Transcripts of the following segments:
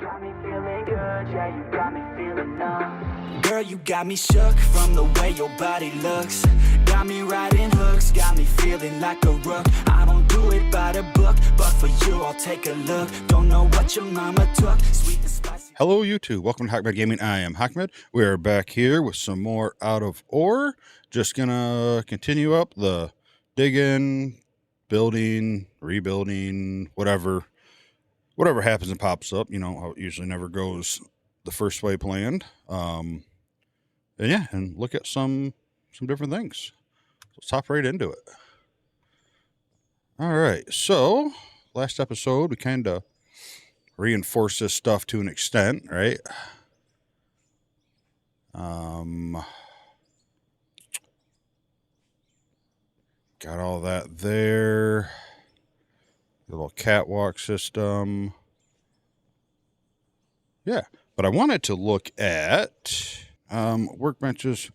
got me feeling good, yeah, you got me feeling numb. Girl, you got me shook from the way your body looks. Got me riding hooks, got me feeling like a rook. I don't do it by the book, but for you I'll take a look. Don't know what your mama took, sweet and spicy. Hello YouTube, welcome to Hackmed Gaming. I am Hackmed. We are back here with some more Out of Ore. Just gonna continue up the digging, building, rebuilding, whatever happens and pops up. You know how it usually never goes the first way planned. And yeah, and look at some different things. Let's hop right into it. All right, so last episode we kind of reinforced this stuff to an extent, right? Got all that there. The little catwalk system. Yeah, but I wanted to look at workbenches,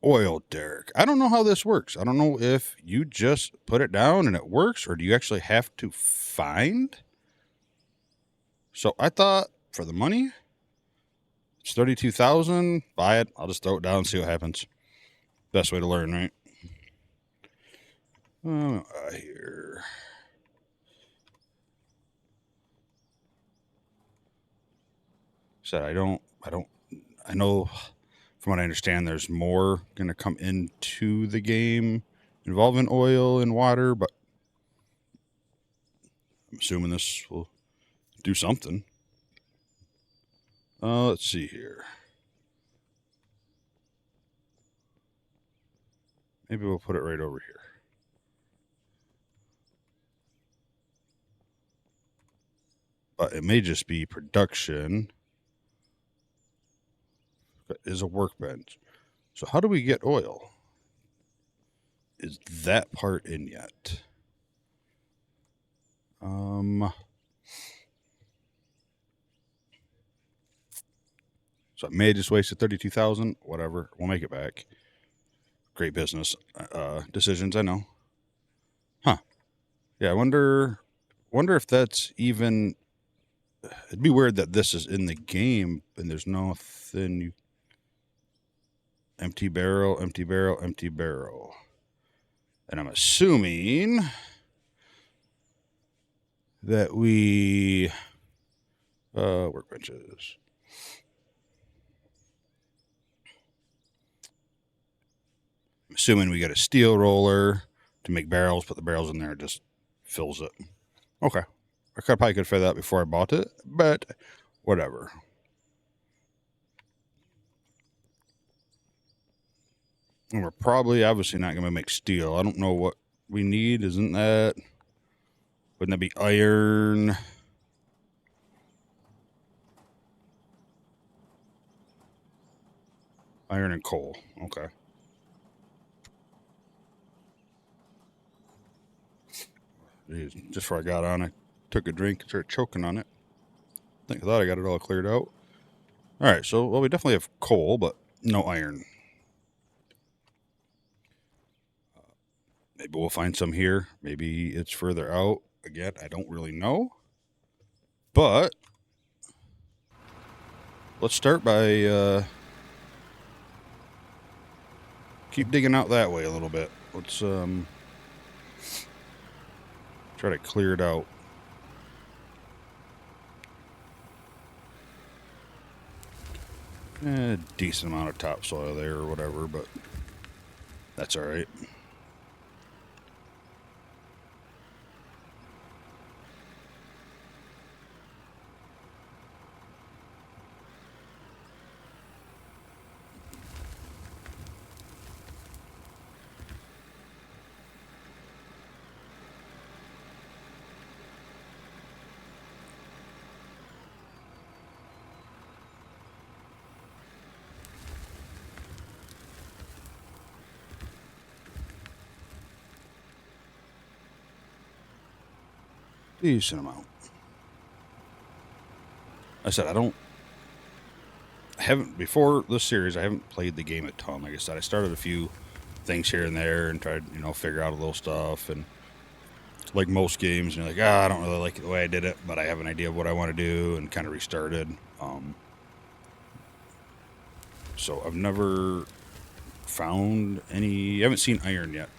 oil derrick. I don't know how this works. I don't know if you just put it down and it works, or do you actually have to find? So I thought for the money, it's 32,000. Buy it. I'll just throw it down and see what happens. Best way to learn, right? Here. Said I know from what I understand, there's more going to come into the game involving oil and water, but I'm assuming this will do something. Let's see here. Maybe we'll put it right over here. But it may just be production. Is a workbench. So how do we get oil? Is that part in yet? So I may just wasted 32,000. Whatever, we'll make it back. Great business decisions, I know. Huh? Yeah, I wonder if that's even. It'd be weird that this is in the game and there's nothing. Empty barrel, empty barrel, empty barrel. And I'm assuming that we workbenches. I'm assuming we got a steel roller to make barrels, put the barrels in there, it just fills it. Okay. I probably could figure that out before I bought it, but whatever. And we're probably obviously not going to make steel. I don't know what we need. Wouldn't that be iron? Iron and coal. Okay. Jeez, just before I got on, I took a drink and started choking on it. I thought I got it all cleared out. All right, so well, we definitely have coal, but no iron. Maybe we'll find some here. Maybe it's further out. Again, I don't really know. But let's start by keep digging out that way a little bit. Let's try to clear it out. Decent amount of topsoil there or whatever, but that's all right. Decent amount. I said I haven't before this series. I haven't played the game a ton. Like I said, I started a few things here and there and tried, figure out a little stuff. And like most games, you're like, I don't really like it the way I did it, but I have an idea of what I want to do, and kind of restarted. So I've never found any. I haven't seen iron yet.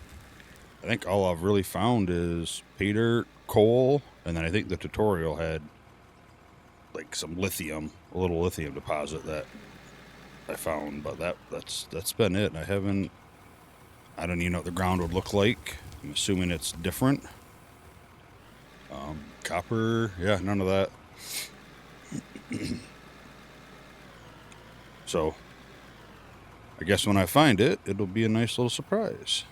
I think all I've really found is pay dirt, coal, and then I think the tutorial had like some lithium, a little lithium deposit that I found, but that's been it. I don't even know what the ground would look like. I'm assuming it's different. Copper, yeah, none of that. So I guess when I find it, it'll be a nice little surprise.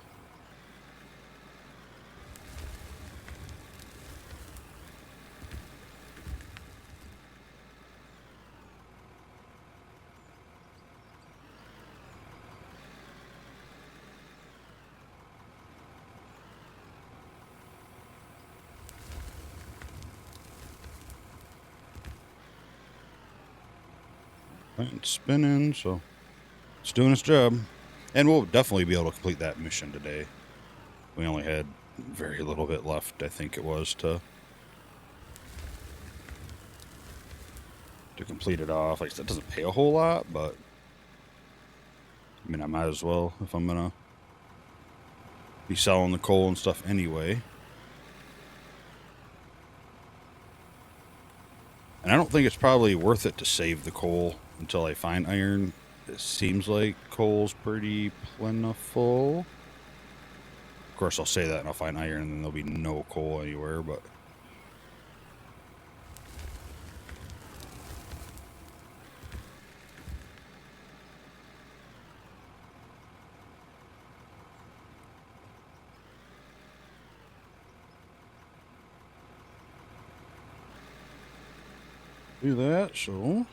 It's spinning, so it's doing its job. And we'll definitely be able to complete that mission today. We only had very little bit left, I think it was, to complete it off. Like I said, it doesn't pay a whole lot, but I mean, I might as well if I'm gonna be selling the coal and stuff anyway. And I don't think it's probably worth it to save the coal until I find iron. It seems like coal's pretty plentiful. Of course, I'll say that and I'll find iron and then there'll be no coal anywhere, but... do that, so...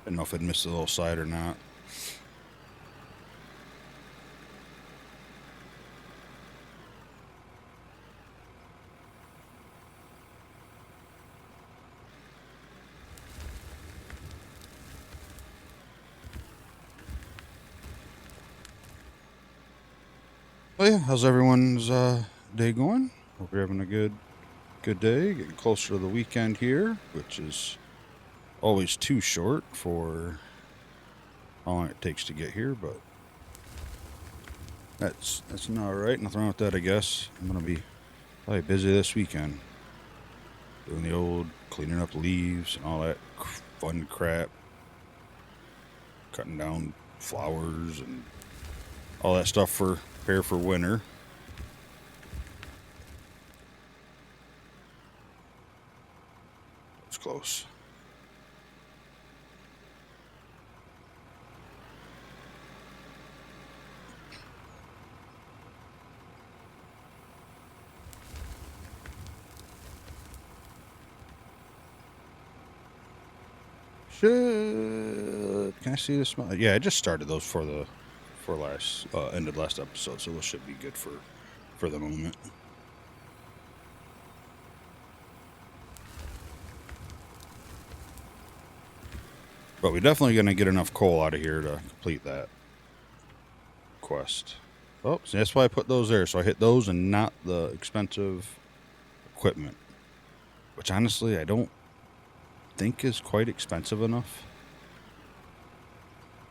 I don't know if I'd missed a little side or not. Well, yeah, how's everyone's day going? Hope you're having a good day. Getting closer to the weekend here, which is always too short for how long it takes to get here, but that's not right. Nothing wrong with that, I guess. I'm gonna be probably busy this weekend, doing the old cleaning up leaves and all that fun crap, cutting down flowers and all that stuff for prepare for winter. It's close. Can I see this? Yeah, I just started those for last ended last episode, so those should be good for the moment. But we're definitely gonna get enough coal out of here to complete that quest. Oh, so that's why I put those there. So I hit those and not the expensive equipment, which honestly I don't think is quite expensive enough.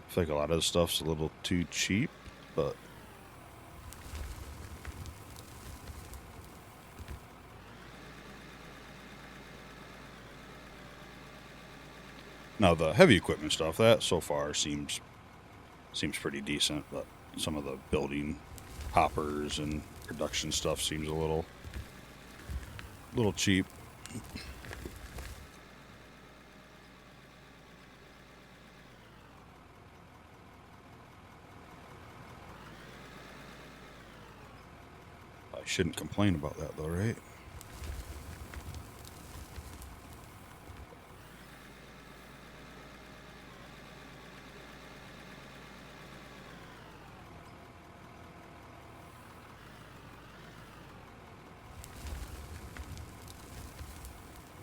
I feel like a lot of the stuff's a little too cheap, but now the heavy equipment stuff, that so far seems pretty decent, but some of the building hoppers and production stuff seems a little cheap. I shouldn't complain about that though, right?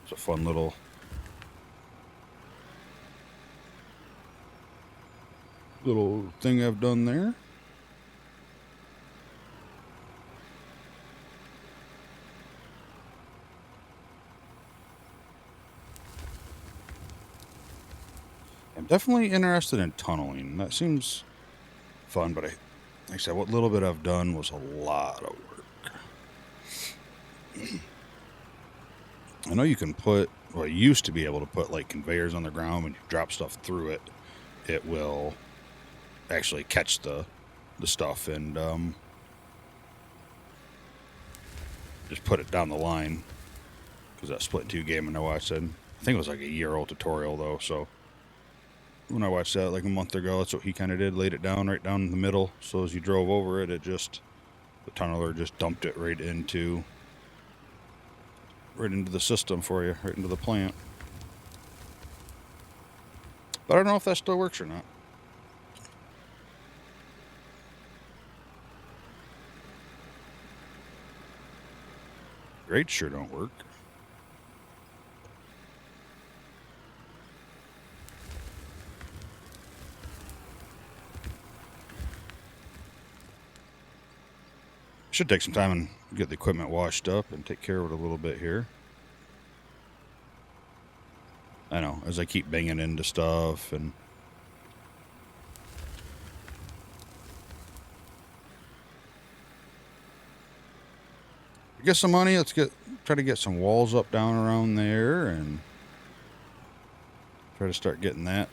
It's a fun little little thing I've done there. I'm definitely interested in tunneling. That seems fun, but like I said, what little bit I've done was a lot of work. I know you can put, well, you used to be able to put like conveyors on the ground. When you drop stuff through it, it will actually catch the stuff and just put it down the line. Because that split 2 game I watched, I think it was like a year-old tutorial though. So when I watched that like a month ago, that's what he kind of did. Laid it down right down in the middle. So as you drove over it, the tunneler just dumped it right into the system for you, right into the plant. But I don't know if that still works or not. Grades sure don't work. Should take some time and get the equipment washed up and take care of it a little bit here. I know, as I keep banging into stuff and get some money. Let's try to get some walls up down around there and try to start getting that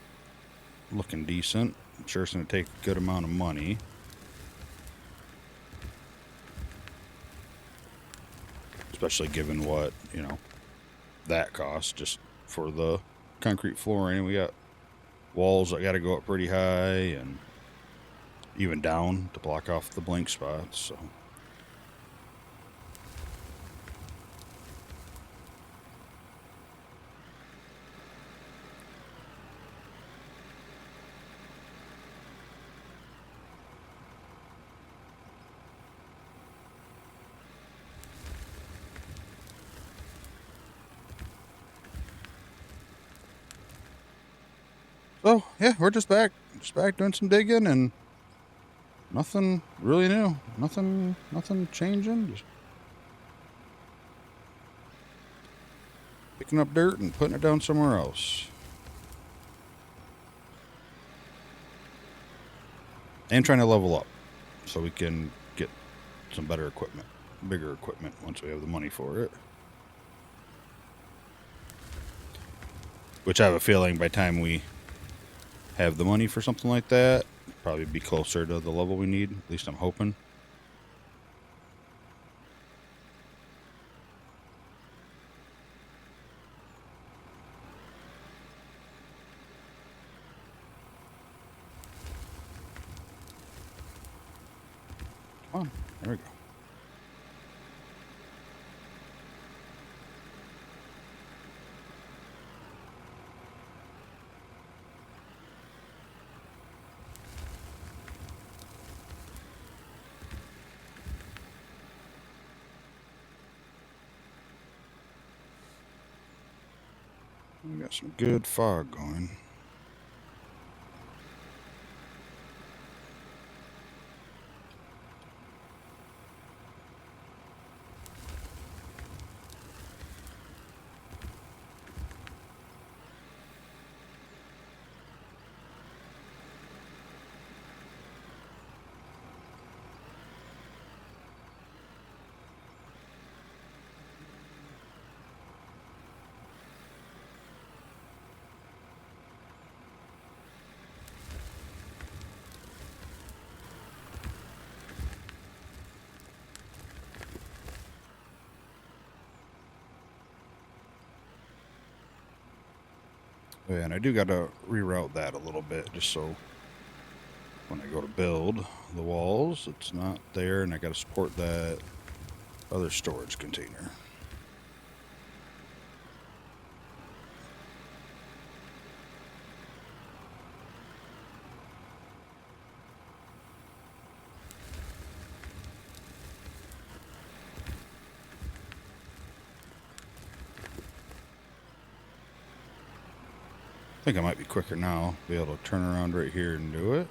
looking decent. I'm sure it's going to take a good amount of money. Especially given what, that costs just for the concrete flooring. We got walls that got to go up pretty high and even down to block off the blank spots. So yeah, we're just back doing some digging and nothing really new, nothing changing, just picking up dirt and putting it down somewhere else. And trying to level up so we can get some better equipment, bigger equipment once we have the money for it. Which I have a feeling by the time we have the money for something like that, probably be closer to the level we need. At least I'm hoping. Come on, there we go. We got some good fog going. Yeah, and I do got to reroute that a little bit just so when I go to build the walls, it's not there, and I got to support that other storage container. I think I might be quicker now, be able to turn around right here and do it.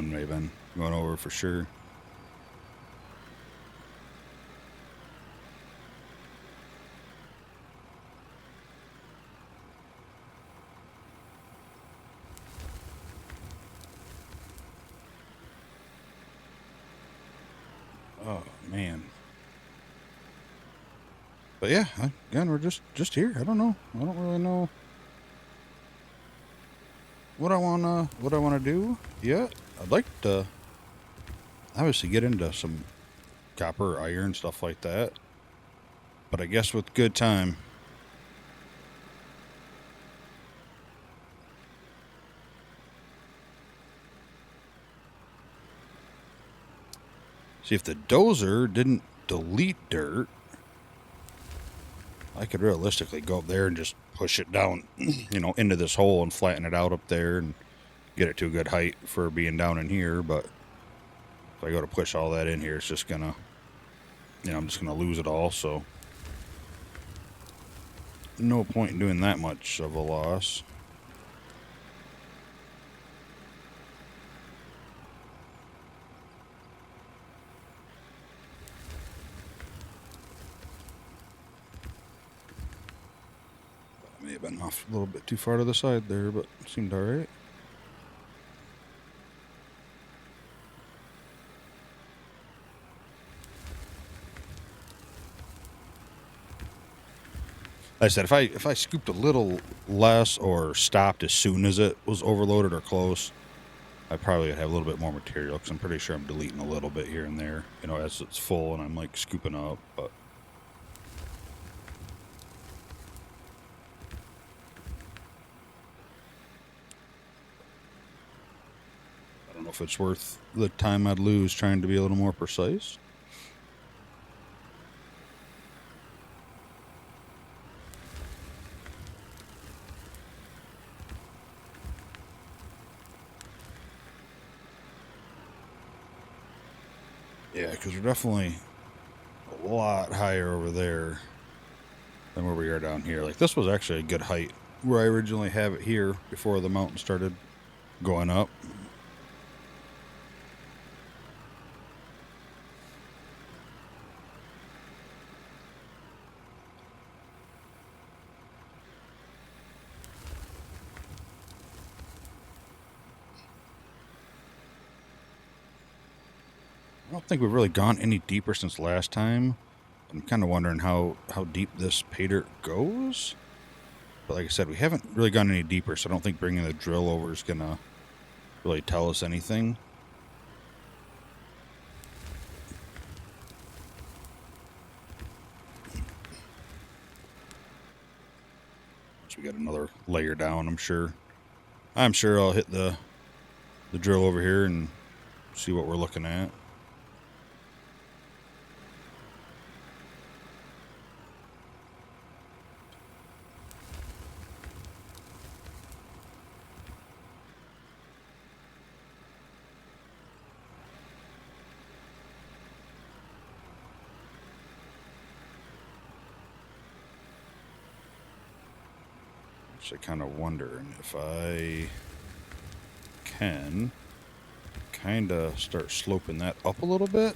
wind may have been going over for sure. Oh man. But yeah, again, we're just here. I don't know. I don't really know what I wanna do yet. I'd like to obviously get into some copper, iron, stuff like that. But I guess with good time. See, if the dozer didn't delete dirt, I could realistically go up there and just push it down, you know, into this hole and flatten it out up there and get it to a good height for being down in here. But if I go to push all that in here, it's just gonna, you know, I'm just gonna lose it all. So no point in doing that much of a loss. May have been off a little bit too far to the side there, but it seemed all right. Like I said, if I scooped a little less or stopped as soon as it was overloaded or close, I probably would have a little bit more material, because I'm pretty sure I'm deleting a little bit here and there, you know, as it's full and I'm like scooping up, but I don't know if it's worth the time I'd lose trying to be a little more precise. Yeah, because we're definitely a lot higher over there than where we are down here. Like, this was actually a good height where I originally have it here before the mountain started going up. I don't think we've really gone any deeper since last time. I'm kind of wondering how deep this pay dirt goes. But like I said, we haven't really gone any deeper, so I don't think bringing the drill over is going to really tell us anything. Once we got another layer down, I'm sure I'll hit the drill over here and see what we're looking at. Actually kind of wondering if I can kind of start sloping that up a little bit.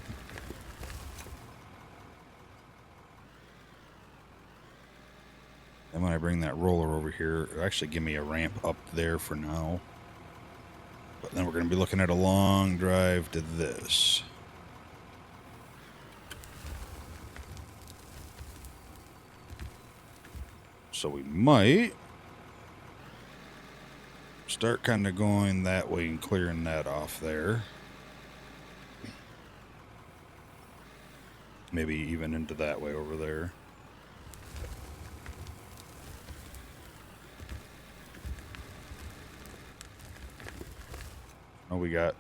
And when I bring that roller over here, it'll actually give me a ramp up there for now. But then we're going to be looking at a long drive to this. So we might start kind of going that way and clearing that off there. Maybe even into that way over there. Oh, we got,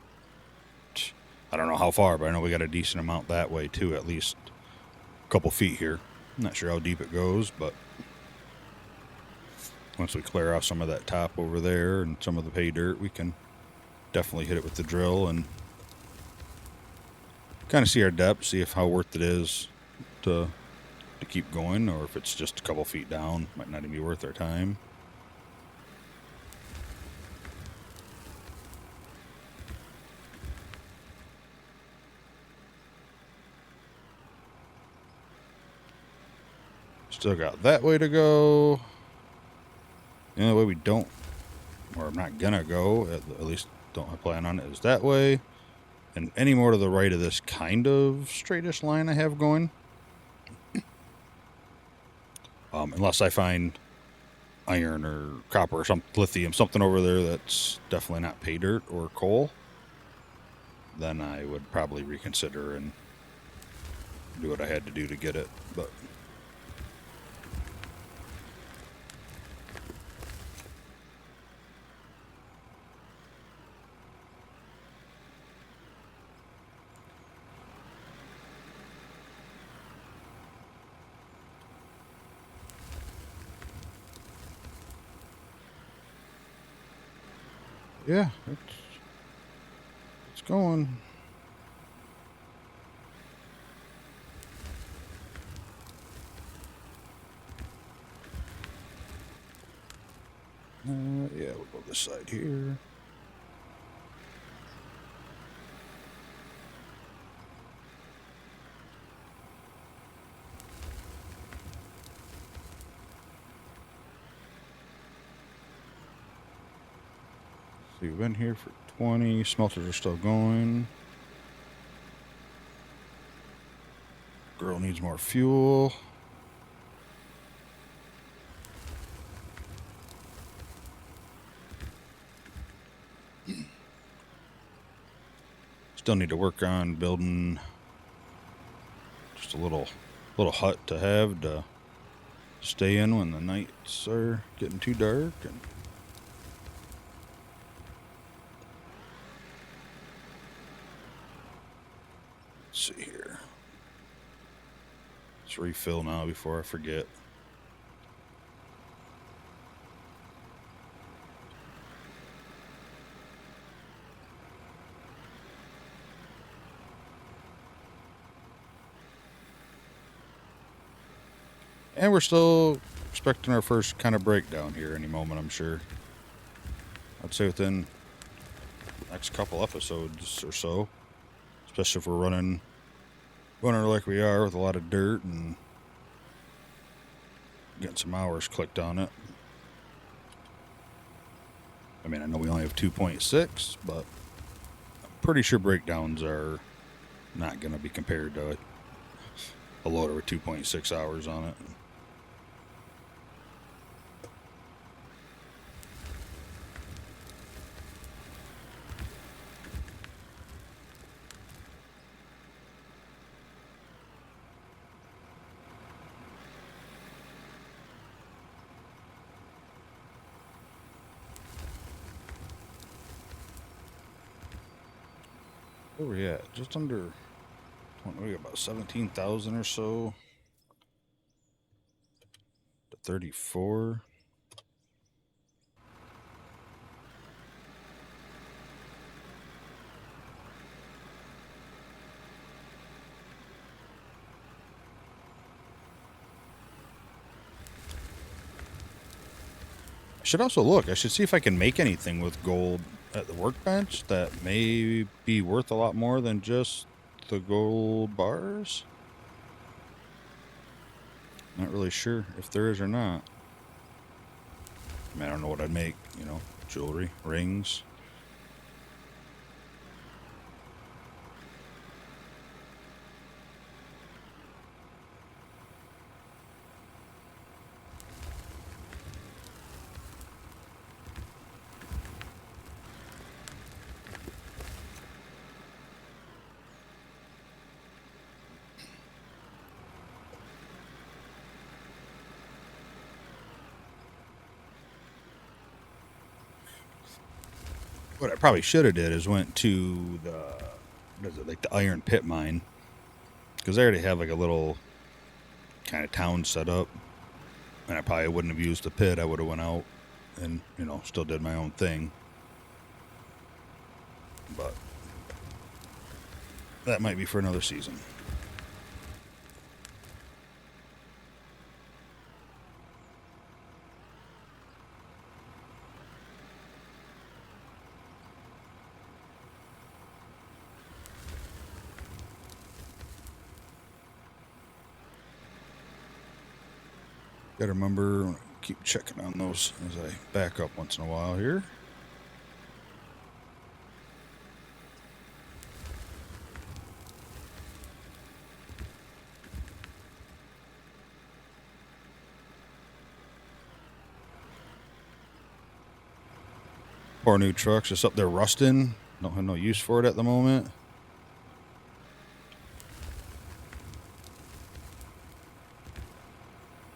I don't know how far, but I know we got a decent amount that way too, at least a couple feet here. I'm not sure how deep it goes, but once we clear off some of that top over there and some of the pay dirt, we can definitely hit it with the drill and kind of see our depth, see if how worth it is to keep going, or if it's just a couple feet down, might not even be worth our time. Still got that way to go. The only way we don't, or I'm not gonna go, at least don't plan on it, is that way. And any more to the right of this kind of straightish line I have going. Unless I find iron or copper or some lithium, something over there that's definitely not pay dirt or coal, then I would probably reconsider and do what I had to do to get it. But yeah, it's going. Yeah, we'll go this side here. So we've been here for 20. Smelters are still going. Girl needs more fuel. Still need to work on building just a little hut to have to stay in when the nights are getting too dark. And let's see here. Let's refill now before I forget. And we're still expecting our first kind of breakdown here any moment, I'm sure. I'd say within the next couple episodes or so. Especially if we're running like we are with a lot of dirt and getting some hours clicked on it. I mean, I know we only have 2.6, but I'm pretty sure breakdowns are not going to be compared to a loader with 2.6 hours on it. Where we at? Just under, we got about 17,000 or so to 34. I should also look. I should see if I can make anything with gold at the workbench that may be worth a lot more than just the gold bars. Not really sure if there is or not. I mean, I don't know what I'd make, jewelry, rings. What I probably should have did is went to the iron pit mine, because they already have like a little kind of town set up, and I probably wouldn't have used the pit. I would have went out and still did my own thing. But that might be for another season. Gotta remember, keep checking on those as I back up once in a while here. Poor new truck's just up there rusting. Don't have no use for it at the moment.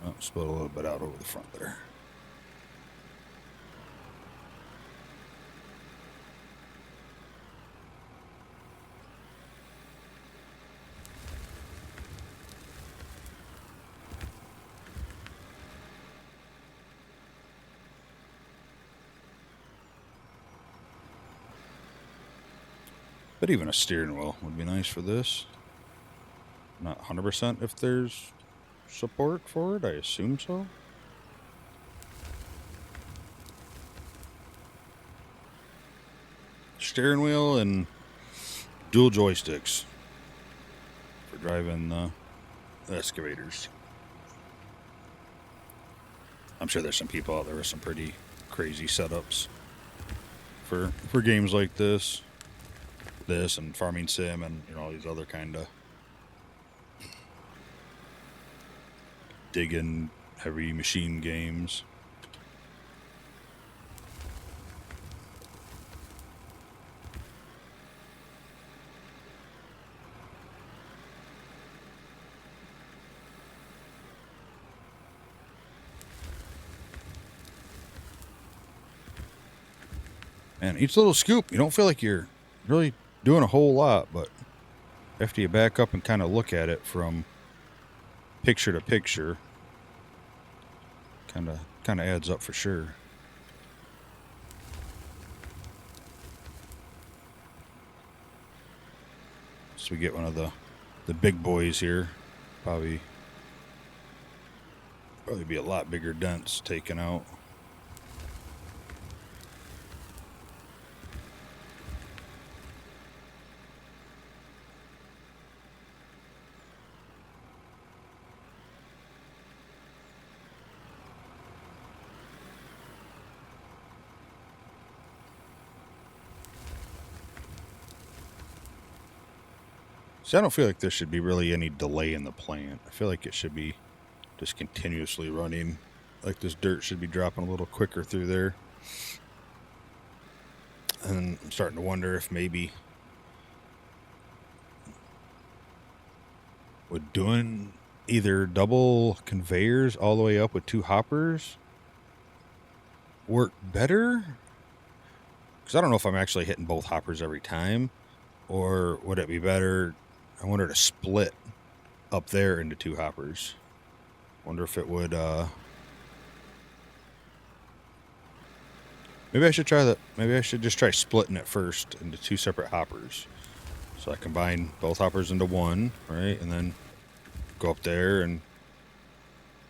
Oh, split a little bit out over the front there. But even a steering wheel would be nice for this. Not 100% if there's support for it. I assume so. Steering wheel and dual joysticks for driving the excavators. I'm sure there's some people out there with some pretty crazy setups for games like this and Farming Sim and all these other kind of digging heavy machine games. And each little scoop, you don't feel like you're really doing a whole lot, but after you back up and kind of look at it from picture to picture, kind of adds up for sure. So we get one of the big boys here. Probably be a lot bigger dents taken out. So I don't feel like there should be really any delay in the plant. I feel like it should be just continuously running. Like this dirt should be dropping a little quicker through there. And I'm starting to wonder if maybe would doing either double conveyors all the way up with two hoppers work better? Because I don't know if I'm actually hitting both hoppers every time, or would it be better? I wonder to split up there into two hoppers. Wonder if it would. Maybe I should try that. Maybe I should just try splitting it first into two separate hoppers. So I combine both hoppers into one, right, and then go up there and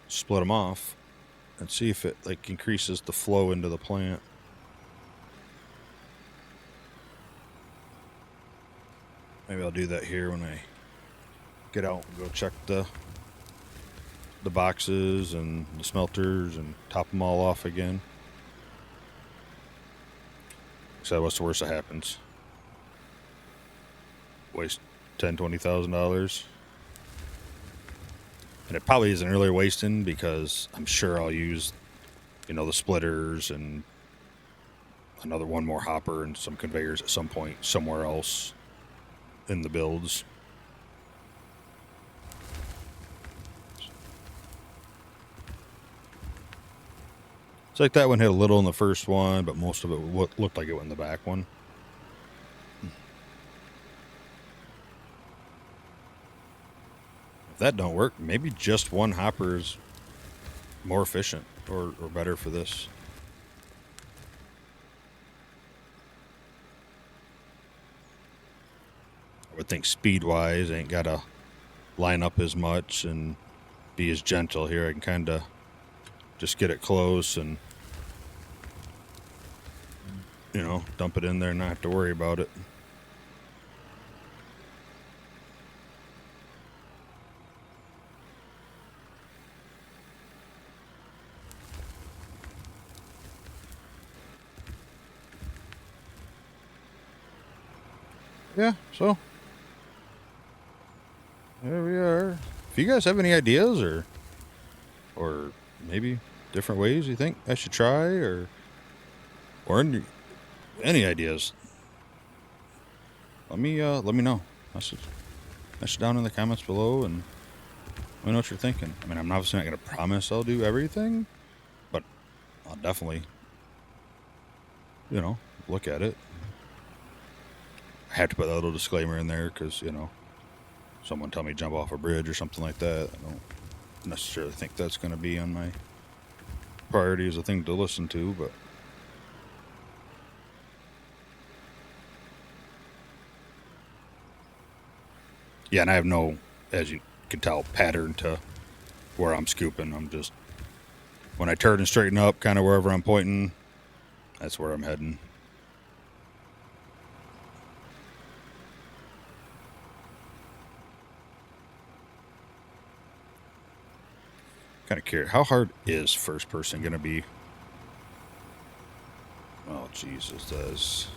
split them off, and see if it like increases the flow into the plant. Maybe I'll do that here when I get out and go check the boxes and the smelters and top them all off again. So what's the worst that happens? Waste $10,000-$20,000. And it probably isn't really wasting because I'm sure I'll use, the splitters and one more hopper and some conveyors at some point somewhere else in the builds. It's like that one hit a little in the first one, but most of it looked like it went in the back one. If that don't work, maybe just one hopper is more efficient or better for this. I would think speed-wise, I ain't got to line up as much and be as gentle here. I can kind of just get it close and, dump it in there and not have to worry about it. yeah, so there we are. If you guys have any ideas or maybe different ways you think I should try or any ideas, let me know. Message down in the comments below and let me know what you're thinking. I mean, I'm obviously not going to promise I'll do everything, but I'll definitely, look at it. I have to put that little disclaimer in there because, someone tell me jump off a bridge or something like that. I don't necessarily think that's going to be on my priority as a thing to listen to, but yeah, and I have no, as you can tell, pattern to where I'm scooping. I'm just, when I turn and straighten up, kind of wherever I'm pointing, that's where I'm heading. Kind of curious, how hard is first person going to be? Oh, Jesus, does.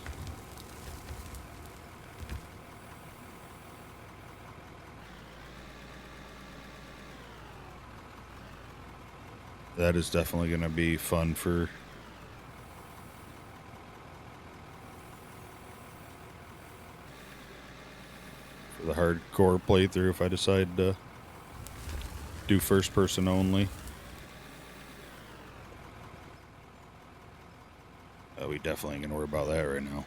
That is definitely going to be fun for the hardcore playthrough if I decide to do first person only. We definitely ain't gonna worry about that right now.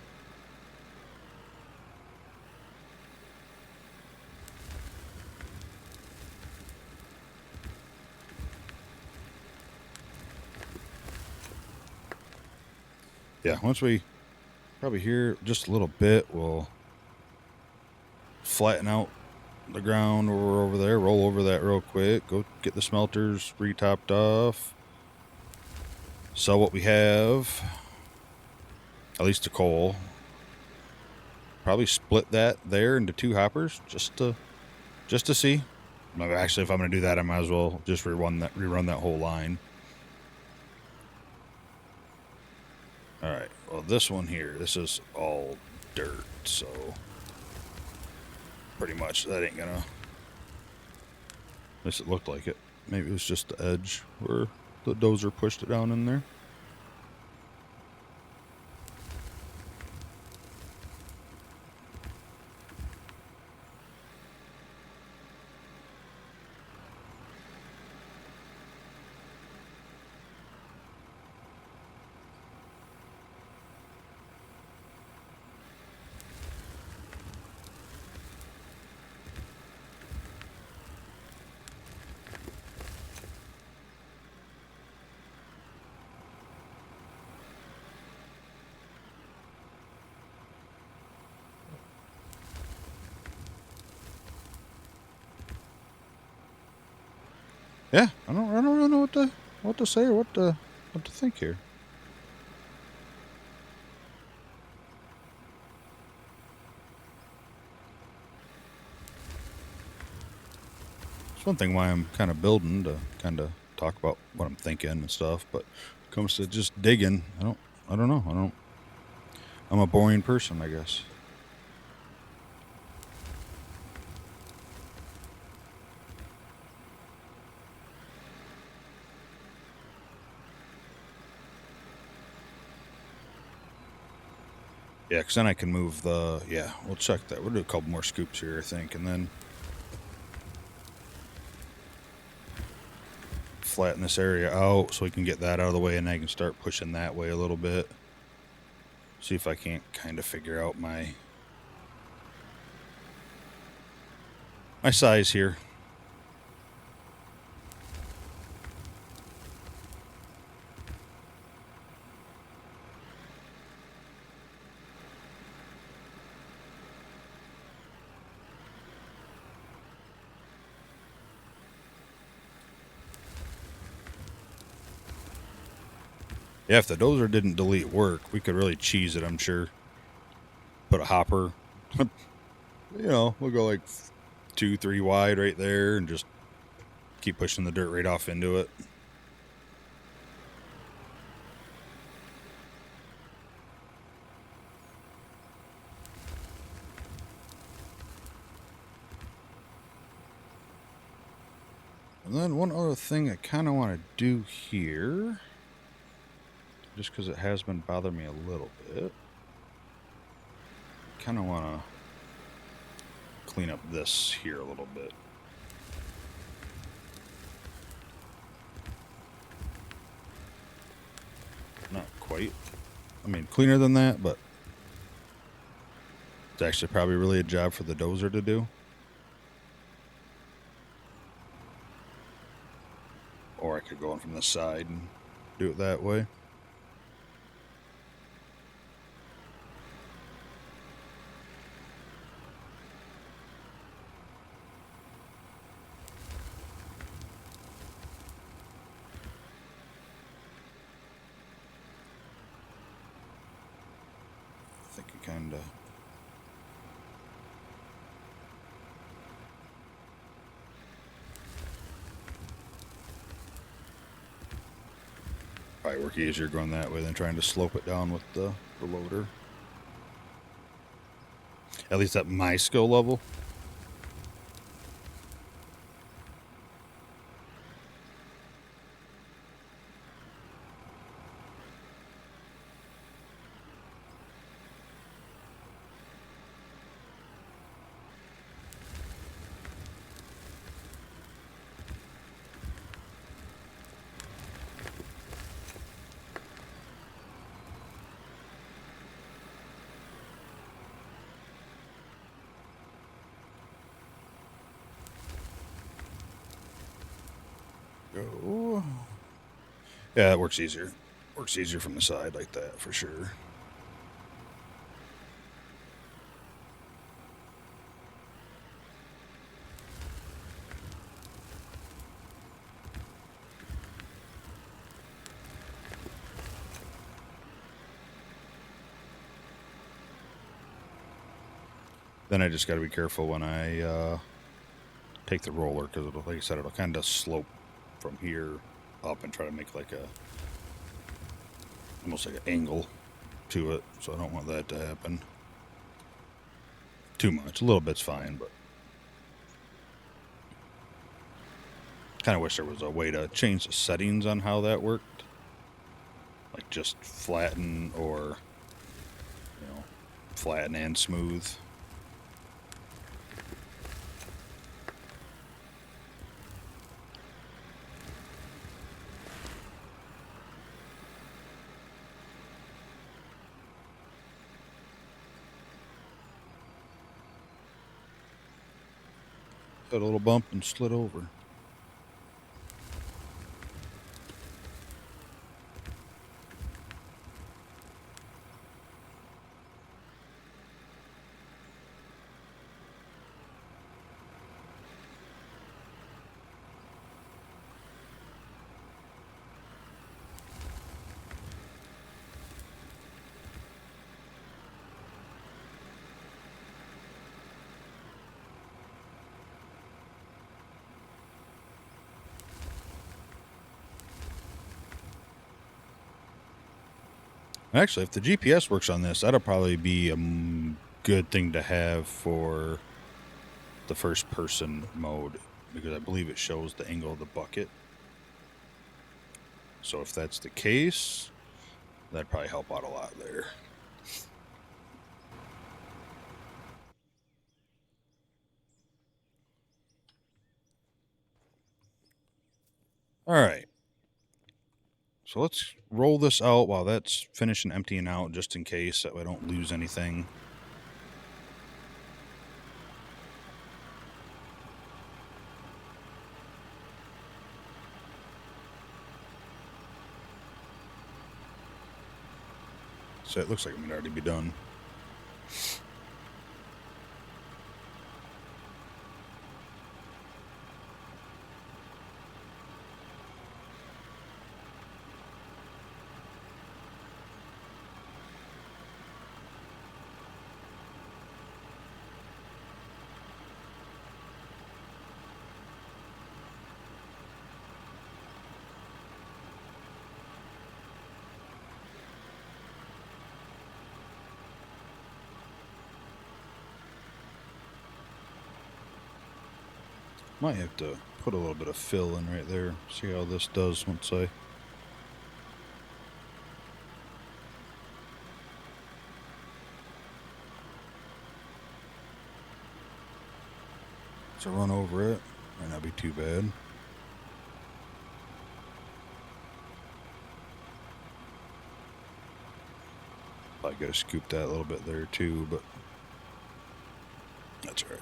Yeah, once we probably here just a little bit, we'll flatten out the ground over there, roll over that real quick, go get the smelters re-topped off, sell what we have, at least the coal. Probably split that there into 2 hoppers just to see. Actually, if I'm going to do that, I might as well just rerun that whole line. All right. Well, this one here, this is all dirt, so pretty much that ain't gonna. At least it looked like it. Maybe it was just the edge where the dozer pushed it down in there. Yeah, I don't really know what to say or what to think here. It's one thing why I'm kind of building to kind of talk about what I'm thinking and stuff, but when it comes to just digging, I don't know. I'm a boring person, I guess. Yeah, because then I can move the... Yeah, we'll check that. We'll do a couple more scoops here, I think, and then flatten this area out so we can get that out of the way, and I can start pushing that way a little bit. See if I can't kind of figure out my size here. Yeah, if the dozer didn't delete work, we could really cheese it, I'm sure. Put a hopper, we'll go like 2-3 wide right there and just keep pushing the dirt right off into it. then one other thing I kind of want to do here, just because it has been bothering me a little bit, kind of want to clean up this here a little bit. Not quite. I mean, cleaner than that, but it's actually probably really a job for the dozer to do. Or I could go in from the side and do it that way. I think it kind of... probably work easier going that way than trying to slope it down with the loader. At least at my skill level. Go. Yeah, it works easier. Works easier from the side like that for sure. Then I just got to be careful when I take the roller, because like I said, it'll kind of slope from here up and try to make like a almost like an angle to it, so I don't want that to happen too much. A little bit's fine, but kind of wish there was a way to change the settings on how that worked, like just flatten or, you know, flatten and smooth. Had a little bump and slid over. Actually, if the GPS works on this, that'll probably be a good thing to have for the first person mode, because I believe it shows the angle of the bucket. So if that's the case, that'd probably help out a lot there. All right. So let's roll this out while that's finishing emptying out, just in case that we don't lose anything. So it looks like it might already be done. Might have to put a little bit of fill in right there. See how this does once I run over it. Might not be too bad. I gotta scoop that a little bit there too, but that's all right.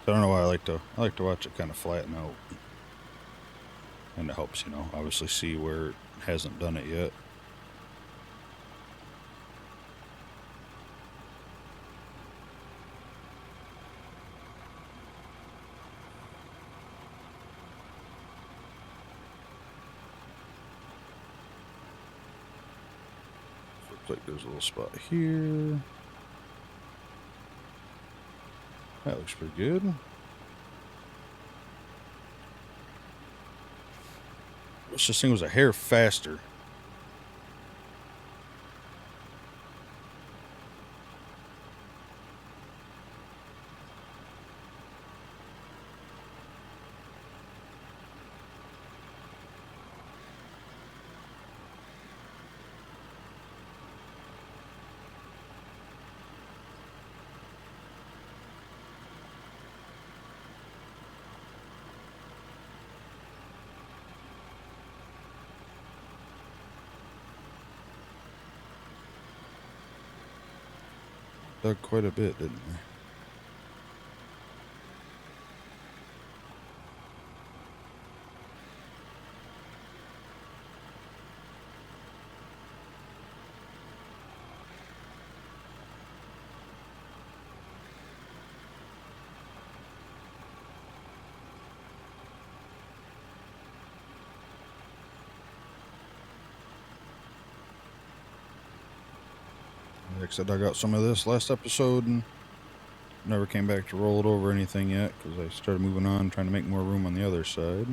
I don't know why I like to watch it kind of flatten out, and it helps, you know, obviously see where it hasn't done it yet. Looks like there's a little spot here. That looks pretty good. Wish this thing was a hair faster. Dug quite a bit, didn't we? Like I said, I dug out some of this last episode and never came back to roll it over anything yet because I started moving on, trying to make more room on the other side.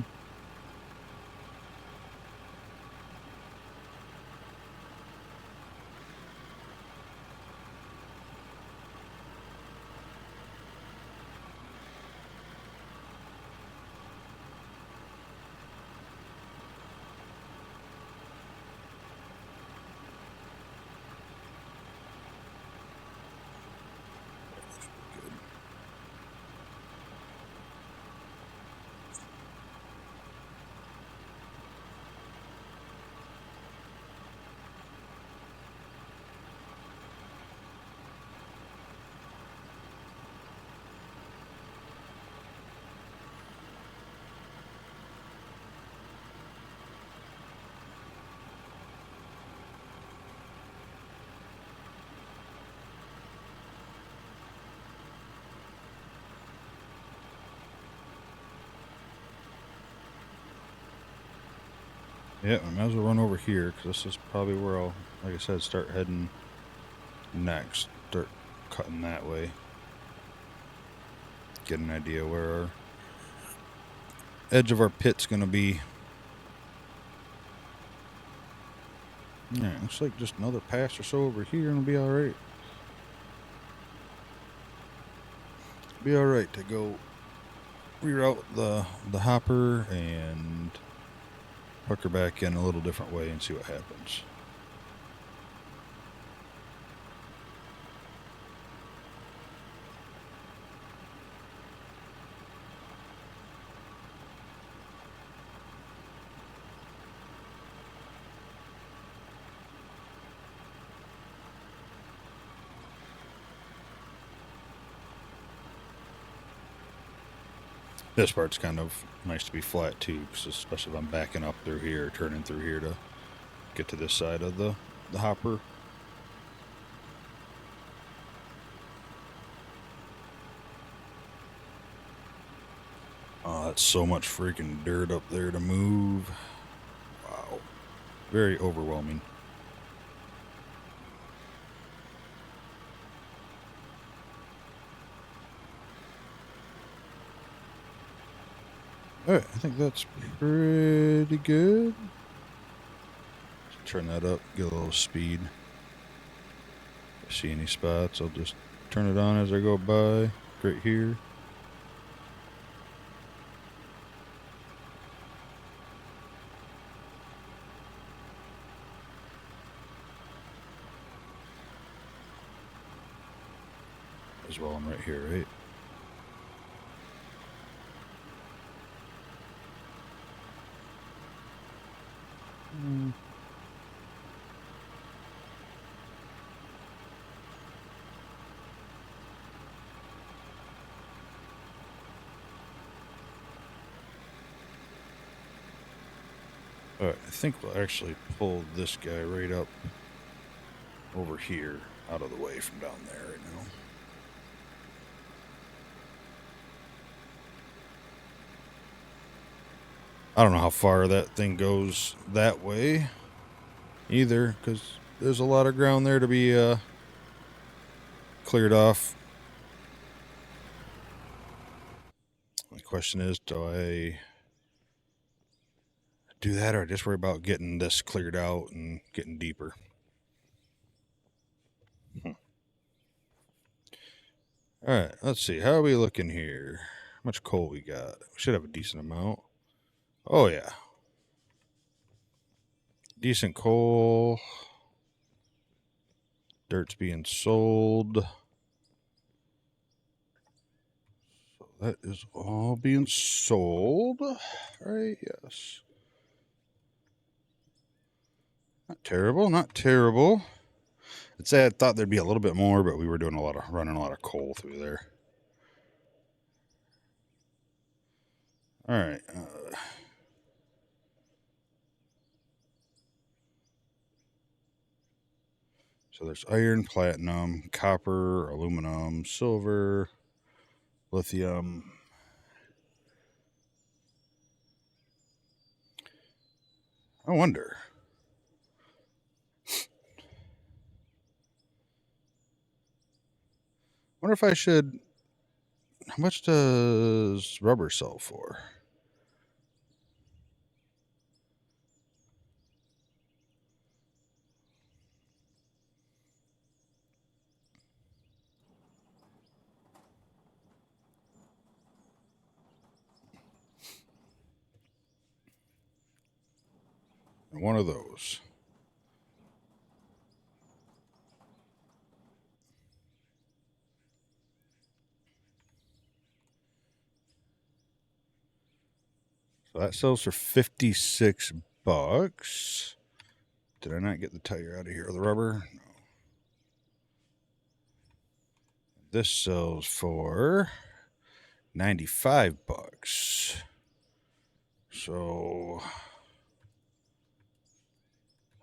Yeah, I might as well run over here because this is probably where I'll, like I said, start heading next. Start cutting that way. Get an idea where our edge of our pit's going to be. Yeah, looks like just another pass or so over here and we'll be alright. Be alright to go reroute the hopper and pucker back in a little different way and see what happens. This part's kind of nice to be flat too, because especially if I'm backing up through here, turning through here to get to this side of the hopper. Oh, that's so much freaking dirt up there to move. Wow. Very overwhelming. All right, I think that's pretty good. Turn that up, get a little speed. If I see any spots, I'll just turn it on as I go by. Right here. As well, I'm right here, right? All right, I think we'll actually pull this guy right up over here, out of the way from down there right now. I don't know how far that thing goes that way either, because there's a lot of ground there to be cleared off. The question is, do I do that or just worry about getting this cleared out and getting deeper? All right, let's see. How are we looking here? How much coal we got? We should have a decent amount. Oh, yeah. Decent coal. Dirt's being sold. So that is all being sold. Right? Yes. Not terrible. Not terrible. I'd say I thought there'd be a little bit more, but we were doing running a lot of coal through there. All right. So there's iron, platinum, copper, aluminum, silver, lithium. I wonder. Wonder if I should. How much does rubber sell for? One of those. So that sells for 56 bucks. Did I not get the tire out of here? The rubber? No. This sells for 95 bucks. So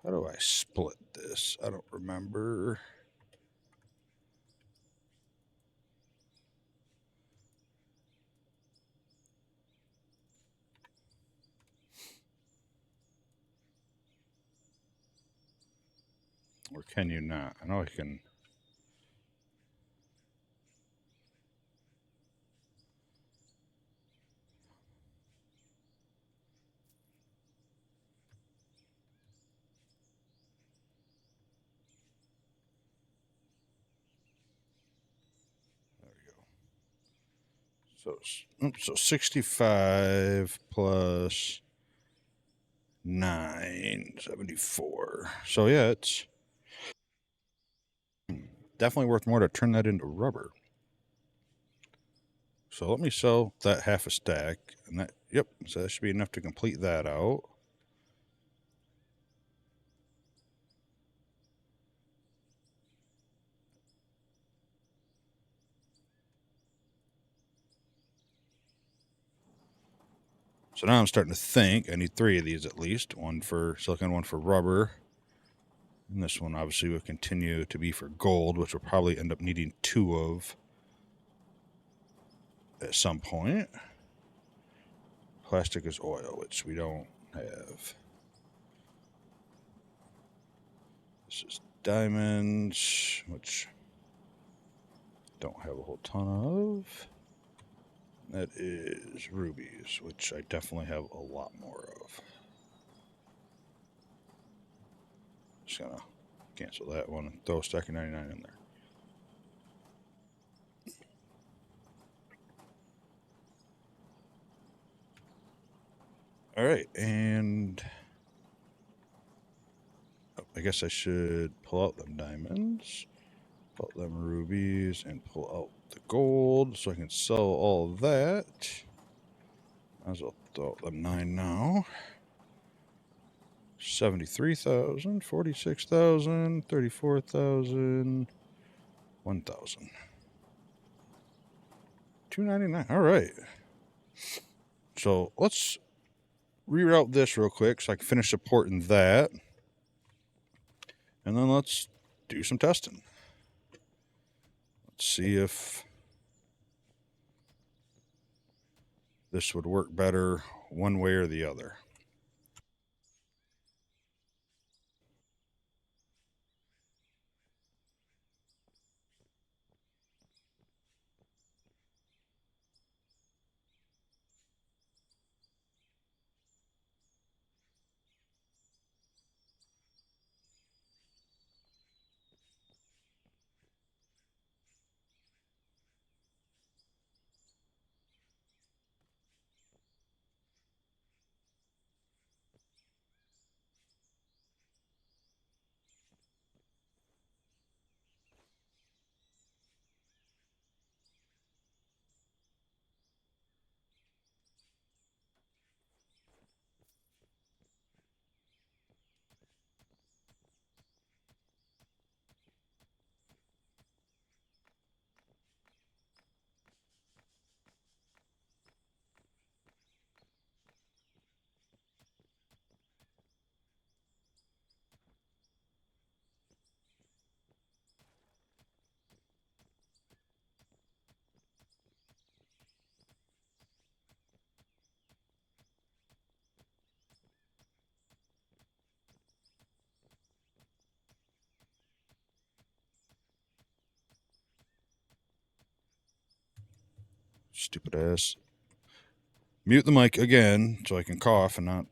how do I split this? I don't remember. Or can you not? I know I can. So 65 plus 974. So yeah, it's definitely worth more to turn that into rubber. So let me sell that half a stack, and that so that should be enough to complete that out. So now I'm starting to think I need 3 of these at least. One for silicon, one for rubber. And this one obviously will continue to be for gold, which we'll probably end up needing 2 of at some point. Plastic is oil, which we don't have. This is diamonds, which don't have a whole ton of. That is rubies, which I definitely have a lot more of. Just gonna cancel that one and throw a stack of 99 in there. All right, and I guess I should pull out them diamonds, pull out them rubies, and pull out the gold so I can sell all of that. Might as well throw out them 9 now. 73,000, 46,000, 34,000, 1,000. 299. All right. So let's reroute this real quick so I can finish supporting that. And then let's do some testing. Let's see if this would work better one way or the other. Stupid ass. Mute the mic again so I can cough and not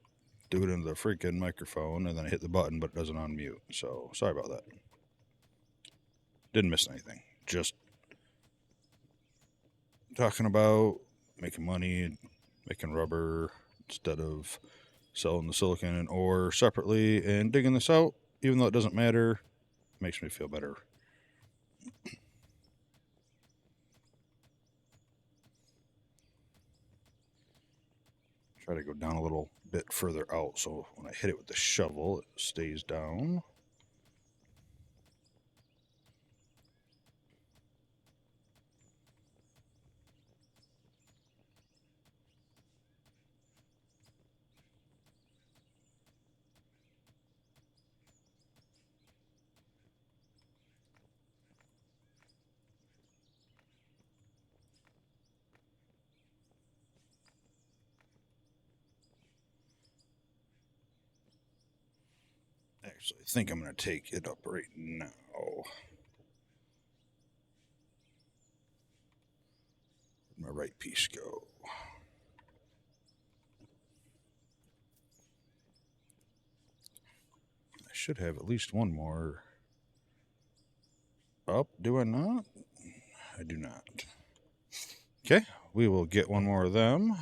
do it into the freaking microphone, and then I hit the button but it doesn't unmute. So sorry about that. Didn't miss anything. Just talking about making money, making rubber instead of selling the silicon and ore separately, and digging this out, even though it doesn't matter, makes me feel better. Try to go down a little bit further out so when I hit it with the shovel, it stays down. Actually, I think I'm going to take it up right now. Where'd my right piece go? I should have at least one more up. Do I not? I do not. Okay, we will get one more of them.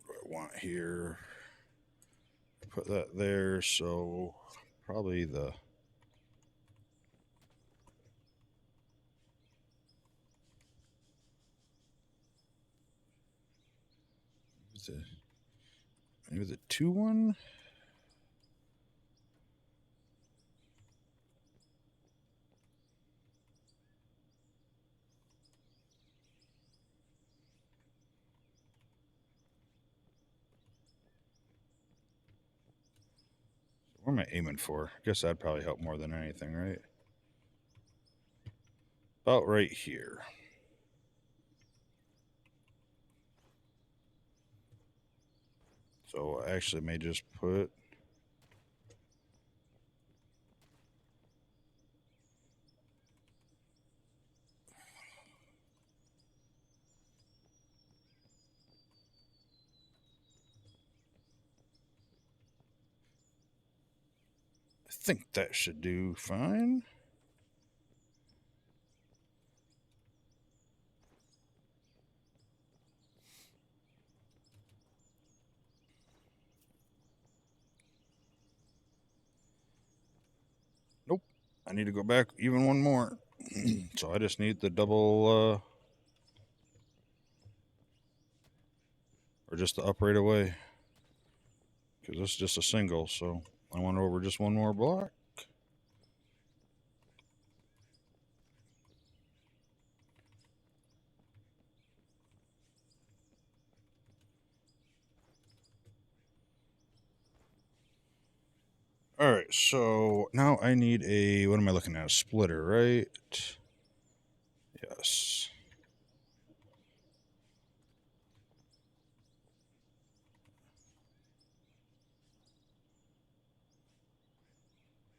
What do I want here? Put that there, so probably the maybe the 2 1. What am I aiming for? I guess that'd probably help more than anything, right? About right here. So I actually may just put... I think that should do fine. Nope. I need to go back even one more. So I just need the double, or just the up right away. Because this is just a single, so I went over just one more block. All right, so now I need a, what am I looking at? A splitter, right? Yes.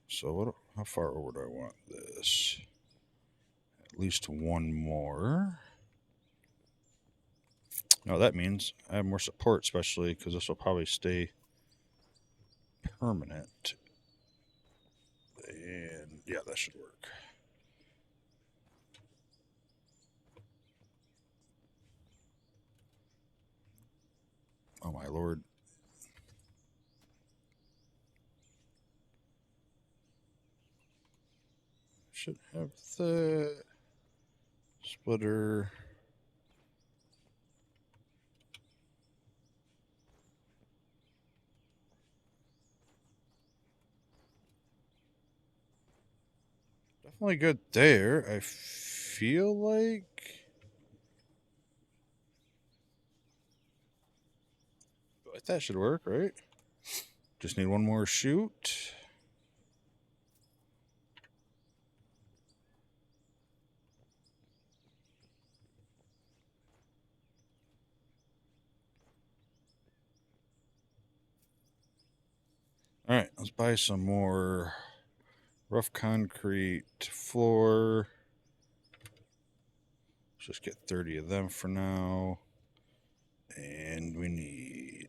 So what? How far over do I want this? At least one more. No, that means I have more support, especially because this will probably stay permanent. And yeah, that should work. Oh my lord. Should have the splitter. Definitely good there. I feel like that should work, right? Just need one more shoot. All right, let's buy some more rough concrete floor. Let's just get 30 of them for now. And we need...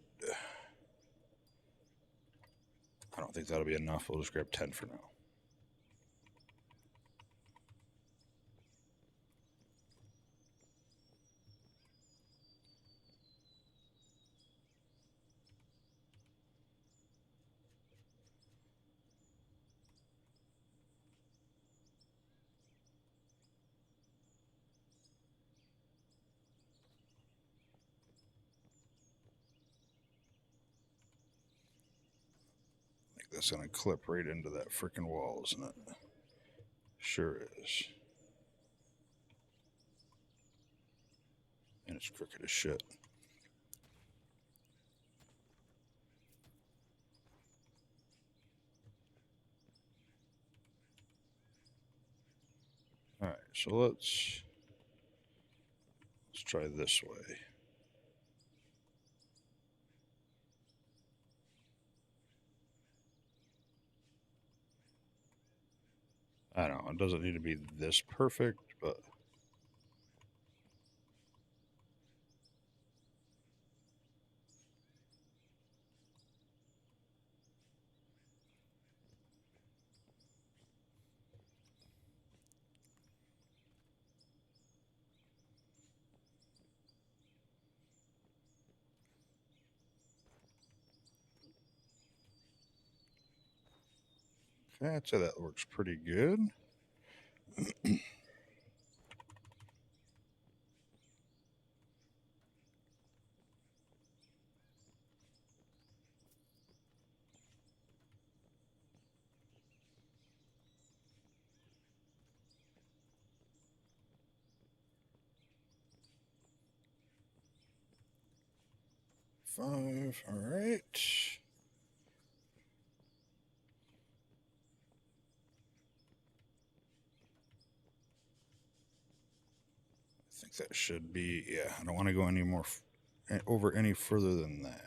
I don't think that'll be enough. We'll just grab 10 for now. I think that's going to clip right into that freaking wall, isn't it? Sure is. And it's crooked as shit. All right, so let's try this way. I don't know, it doesn't need to be this perfect, but okay, I'd say that works pretty good. Five, all right. think that should be, yeah, I don't want to go any more over any further than that.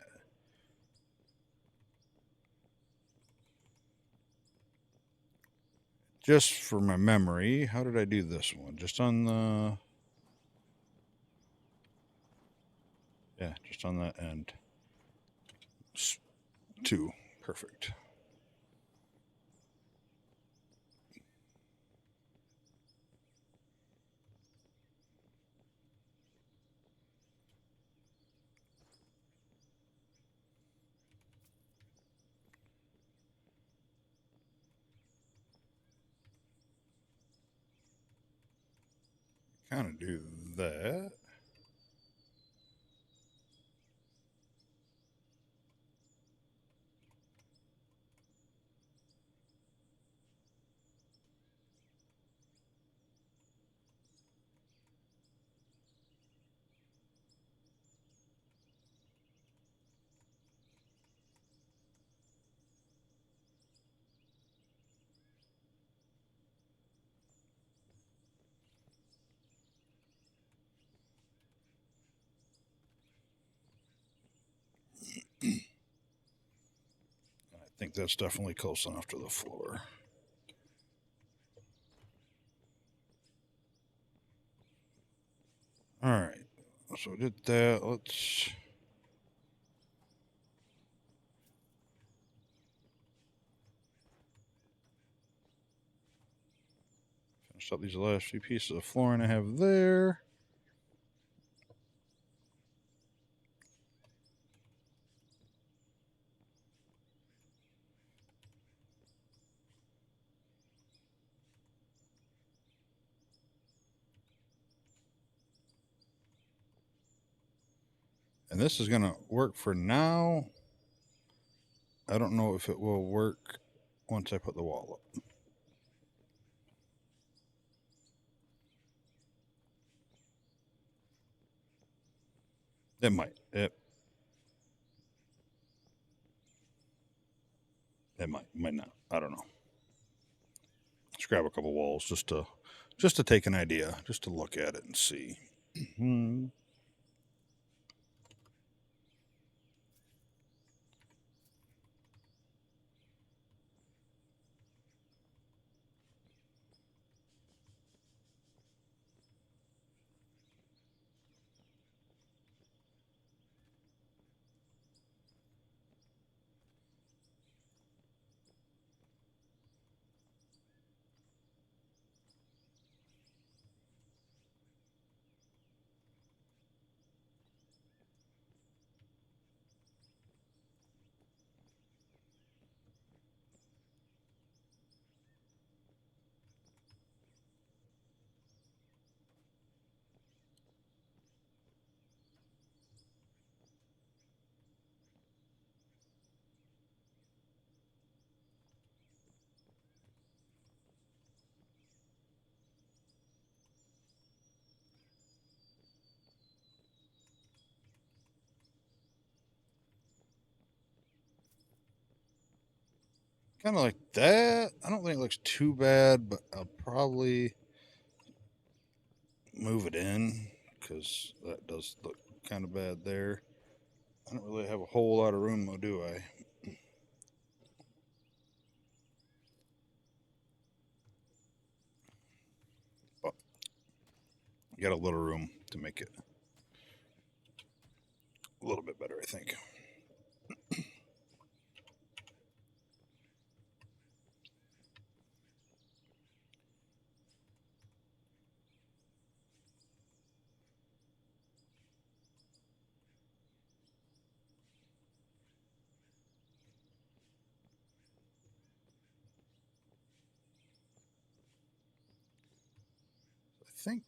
Just for my memory, how did I do this one? Just on the, yeah, just on that end. 2, perfect. Kind of do that. I think that's definitely close enough to the floor. All right, so I did that. Let's finish up these last few pieces of flooring I have there. And this is going to work for now. I don't know if it will work once I put the wall up. It might. It might not. I don't know. Let's grab a couple walls just to take an idea, just to look at it and see. Kind of like that. I don't think it looks too bad, but I'll probably move it in because that does look kind of bad there. I don't really have a whole lot of room though, do I? But I got a little room to make it a little bit better, I think. I think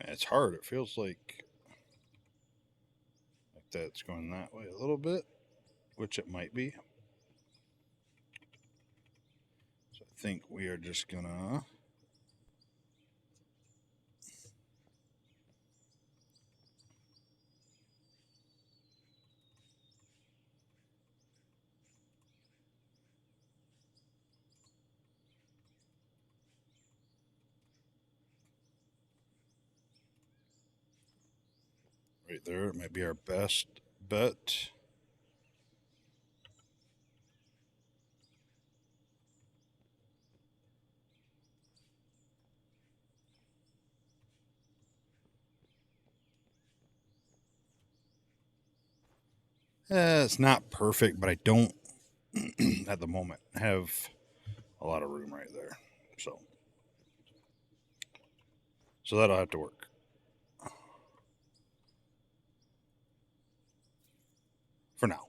it's hard. It feels like that's going that way a little bit, which it might be. So I think we are just gonna Right there, it might be our best bet. It's not perfect, but I don't, at the moment, have a lot of room right there. So that'll have to work. For now.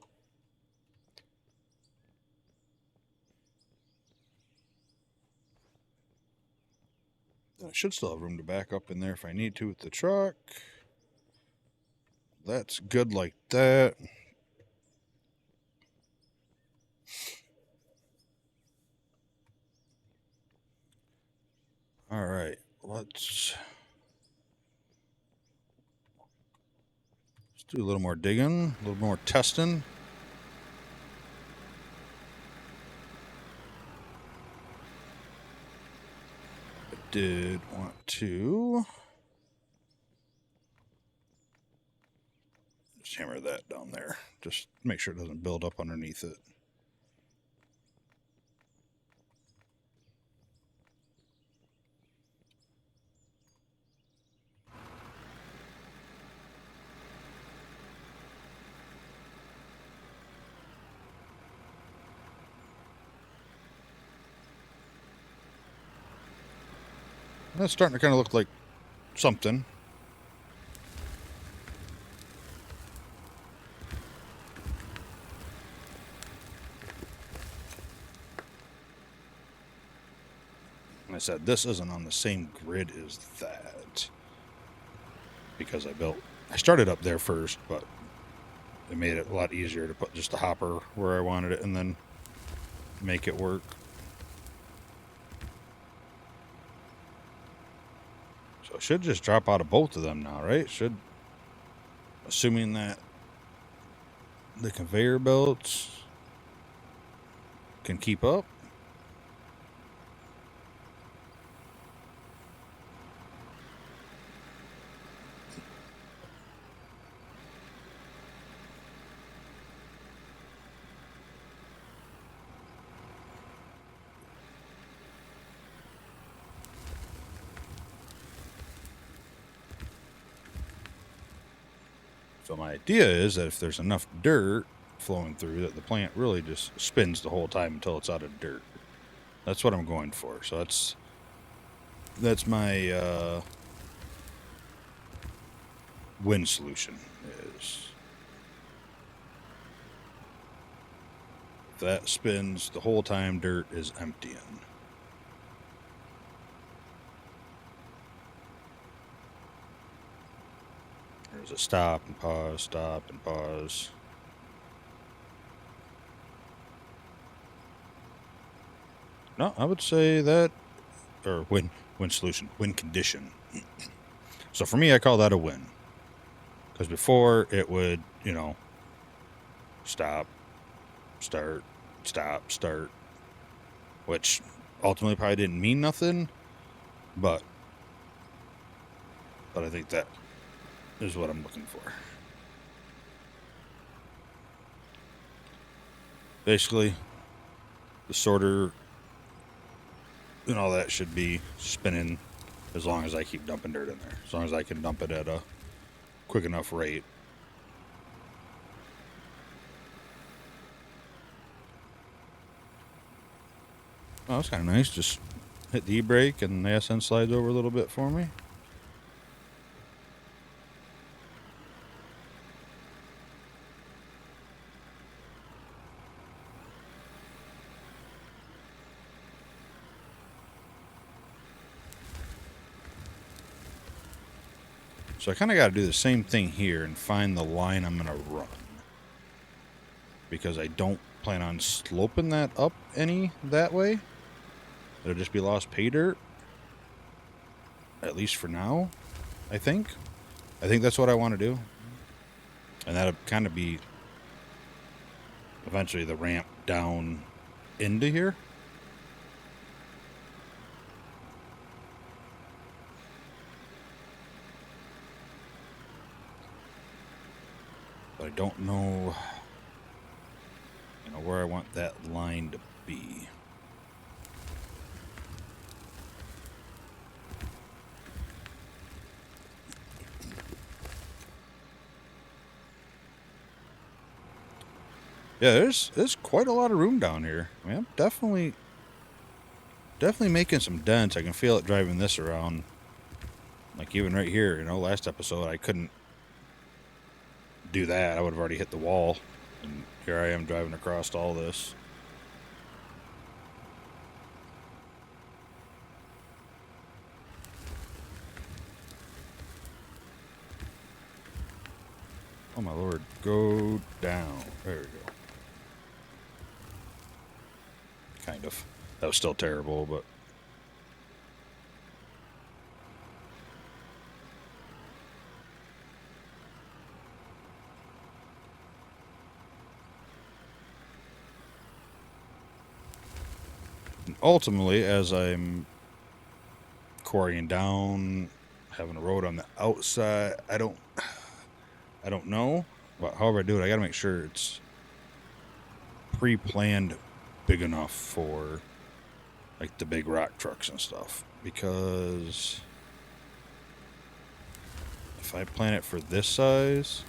I should still have room to back up in there if I need to with the truck. That's good like that. All right, let's do a little more digging, a little more testing. I did want to just hammer that down there. Just make sure it doesn't build up underneath it. That's starting to kind of look like something. And I said, this isn't on the same grid as that. Because I started up there first, but it made it a lot easier to put just a hopper where I wanted it and then make it work. So it should just drop out of both of them now, right? Assuming that the conveyor belts can keep up. So my idea is that if there's enough dirt flowing through, that the plant really just spins the whole time until it's out of dirt. That's what I'm going for. So that's my win solution. Is if that spins the whole time dirt is emptying. There's a stop and pause, stop and pause. No, I would say that, or win solution, win condition. So for me, I call that a win. Because before it would, stop, start, stop, start, which ultimately probably didn't mean nothing, but I think that is what I'm looking for. Basically, the sorter and all that should be spinning as long as I keep dumping dirt in there. As long as I can dump it at a quick enough rate. Oh, that's kind of nice. Just hit the e-brake and the SN slides over a little bit for me. So I kind of got to do the same thing here and find the line I'm going to run. Because I don't plan on sloping that up any that way. It'll just be lost pay dirt. At least for now, I think. I think that's what I want to do. And that'll kind of be eventually the ramp down into here. I don't know, where I want that line to be. Yeah, there's quite a lot of room down here. I mean, I'm definitely making some dents. I can feel it driving this around. Like even right here, last episode I couldn't do that. I would have already hit the wall. And here I am driving across all this. Oh my lord, go down. There we go. Kind of. That was still terrible, but... And ultimately, as I'm quarrying down, having a road on the outside, I don't know, but however I do it, I gotta make sure it's pre-planned big enough for like the big rock trucks and stuff, because if I plan it for this size,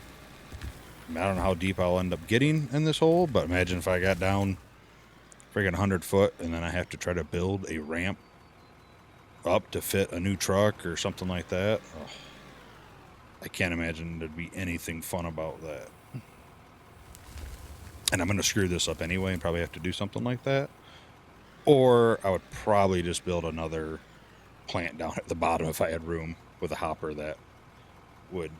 I don't know how deep I'll end up getting in this hole, but imagine if I got down friggin' 100 foot and then I have to try to build a ramp up to fit a new truck or something like that. Oh, I can't imagine there'd be anything fun about that. And I'm going to screw this up anyway and probably have to do something like that. Or I would probably just build another plant down at the bottom if I had room with a hopper that would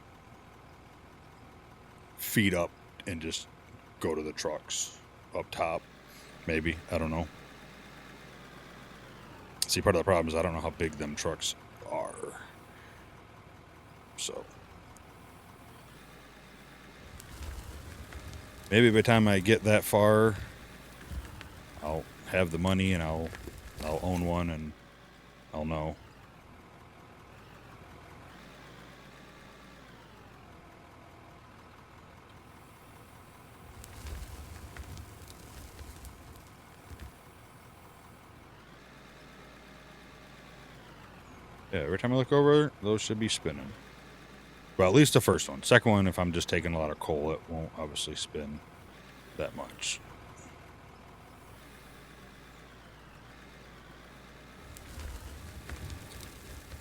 feed up and just go to the trucks up top. Maybe. I don't know. See, part of the problem is I don't know how big them trucks are. So maybe by the time I get that far, I'll have the money and I'll own one and I'll know. Yeah, every time I look over, those should be spinning. Well, at least the first one. Second one, if I'm just taking a lot of coal, it won't obviously spin that much.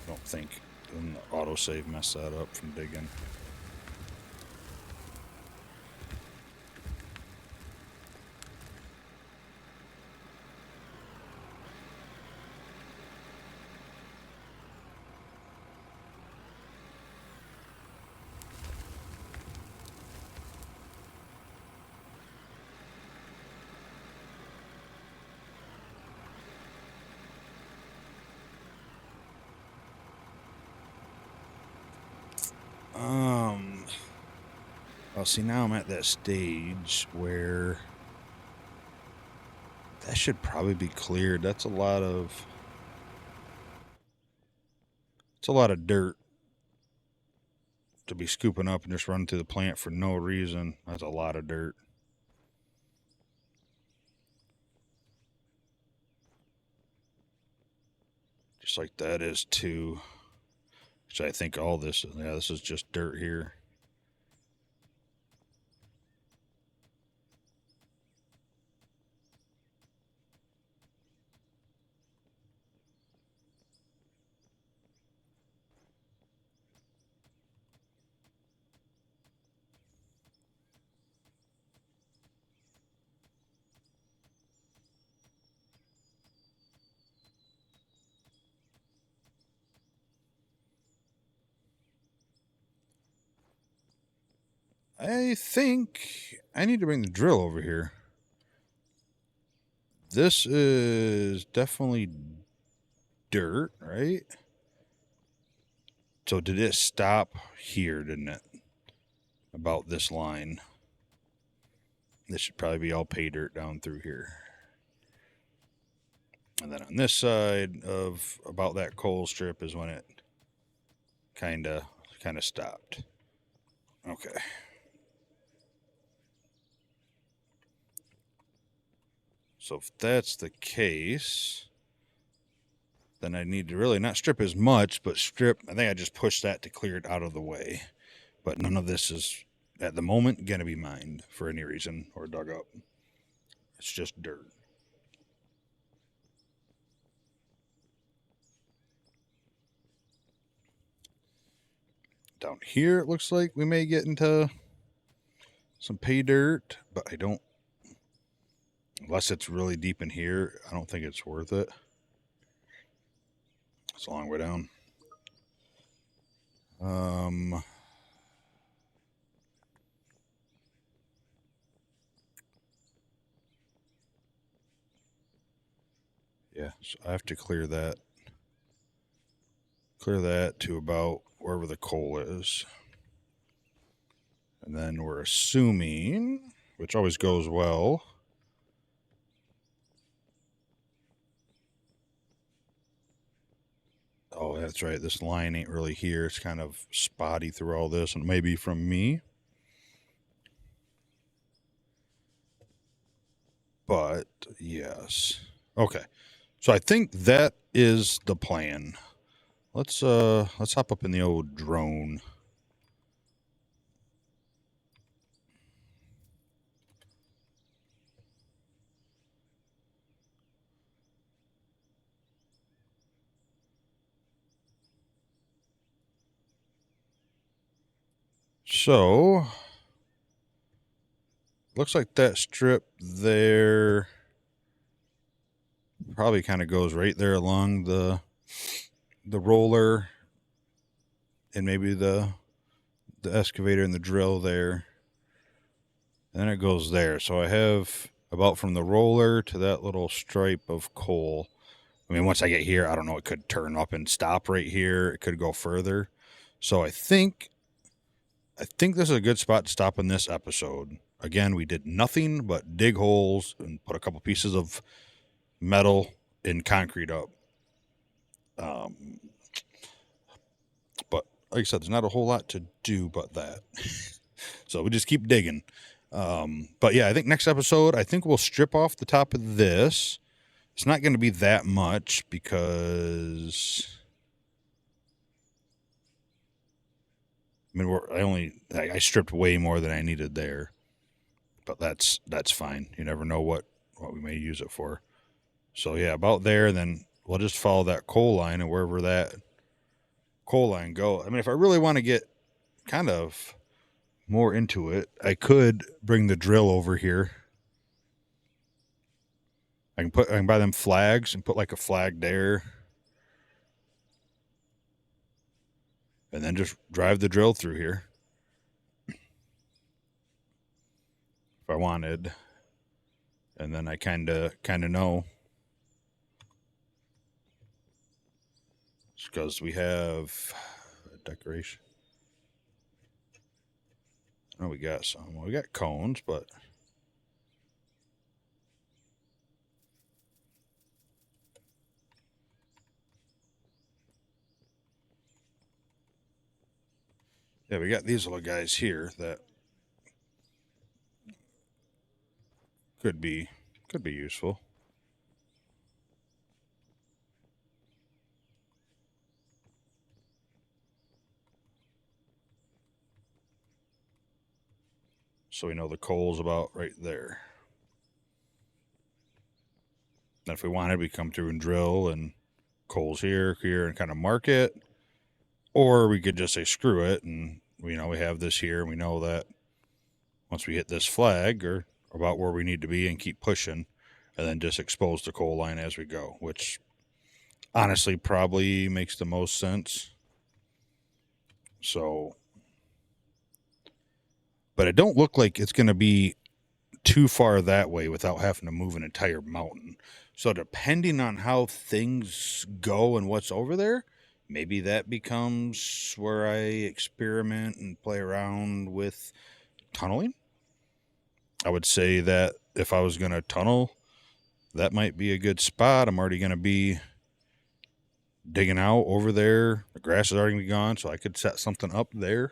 I don't think the autosave messed that up from digging. Well, see, now I'm at that stage where that should probably be cleared. It's a lot of dirt to be scooping up and just running through the plant for no reason. That's a lot of dirt. Just like that is too. Which I think all this, yeah, this is just dirt here. I think I need to bring the drill over here. This is definitely dirt, right? So did it stop here, didn't it? About this line. This should probably be all pay dirt down through here. And then on this side of about that coal strip is when it kind of stopped. Okay. So if that's the case, then I need to really not strip as much, but strip. I think I just pushed that to clear it out of the way. But none of this is, at the moment, going to be mined for any reason or dug up. It's just dirt. Down here, it looks like we may get into some pay dirt, but I don't, unless it's really deep in here, I don't think it's worth it. It's a long way down. Yeah, so I have to clear that to about wherever the coal is. And then we're assuming, which always goes well, oh, that's right, this line ain't really here. It's kind of spotty through all this, and maybe from me. But yes. Okay. So I think that is the plan. Let's hop up in the old drone. So looks like that strip there probably kind of goes right there along the roller and maybe the excavator and the drill there. And then it goes there. So I have about from the roller to that little stripe of coal. I mean, once I get here, I don't know, it could turn up and stop right here. It could go further. So I think this is a good spot to stop in this episode. Again, we did nothing but dig holes and put a couple pieces of metal and concrete up. But like I said, there's not a whole lot to do but that. So we just keep digging. But yeah, I think next episode, I think we'll strip off the top of this. It's not going to be that much because I mean, I stripped way more than I needed there, but that's fine. You never know what we may use it for. So yeah, about there, then we'll just follow that coal line, and wherever that coal line go. I mean, if I really want to get kind of more into it, I could bring the drill over here. I can buy them flags and put like a flag there. And then just drive the drill through here. If I wanted. And then I kind of know. It's because we have a decoration. Oh, we got some. Well, we got cones, but yeah, we got these little guys here that could be useful. So we know the coal's about right there. And if we wanted, we come through and drill, and coal's here, and kind of mark it. Or we could just say screw it, and we have this here, and we know that once we hit this flag, or about where we need to be, and keep pushing, and then just expose the coal line as we go, which honestly probably makes the most sense. So, but it don't look like it's going to be too far that way without having to move an entire mountain. So depending on how things go and what's over there, maybe that becomes where I experiment and play around with tunneling. I would say that if I was going to tunnel, that might be a good spot. I'm already going to be digging out over there. The grass is already going to be gone, so I could set something up there.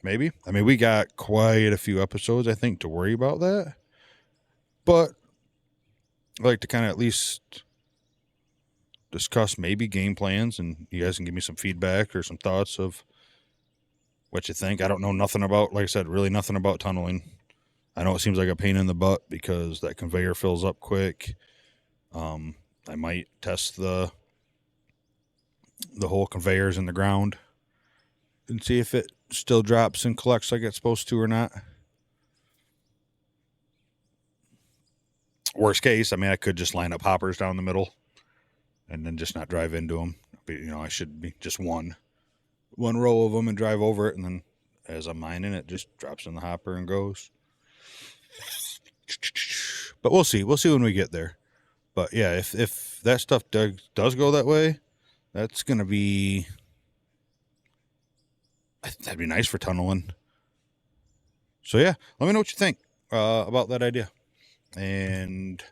Maybe. I mean, we got quite a few episodes, I think, to worry about that. But I'd like to kind of at least discuss maybe game plans, and you guys can give me some feedback or some thoughts of what you think. I don't know nothing about, like I said, really nothing about tunneling. I know it seems like a pain in the butt because that conveyor fills up quick. I might test the whole conveyors in the ground and see if it still drops and collects like it's supposed to or not. Worst case, I mean, I could just line up hoppers down the middle and then just not drive into them. But, I should be just one row of them and drive over it, and then as I'm mining, it just drops in the hopper and goes. But we'll see. We'll see when we get there. But yeah, if that stuff does go that way, that's gonna be, that'd be nice for tunneling. So yeah, let me know what you think about that idea, and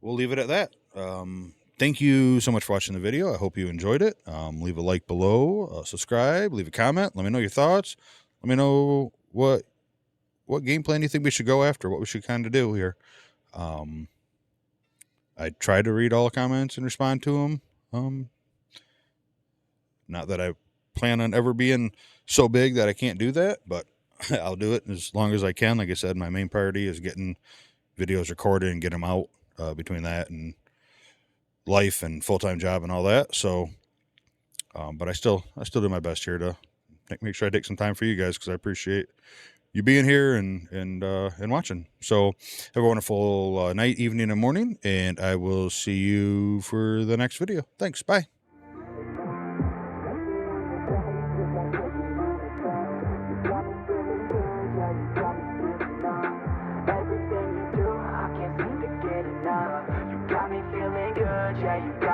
we'll leave it at that. Thank you so much for watching the video. I hope you enjoyed it. Leave a like below, subscribe, leave a comment. Let me know your thoughts. Let me know what game plan you think we should go after, what we should kind of do here. I try to read all the comments and respond to them. Not that I plan on ever being so big that I can't do that, but I'll do it as long as I can. Like I said, my main priority is getting videos recorded and get them out, between that and life and full-time job and all that. So, but I still do my best here to make sure I take some time for you guys, because I appreciate you being here and watching. So have a wonderful night, evening, and morning, and I will see you for the next video. Thanks. Bye. Everything you do, I can't seem to get enough. You got me feeling good, yeah, you got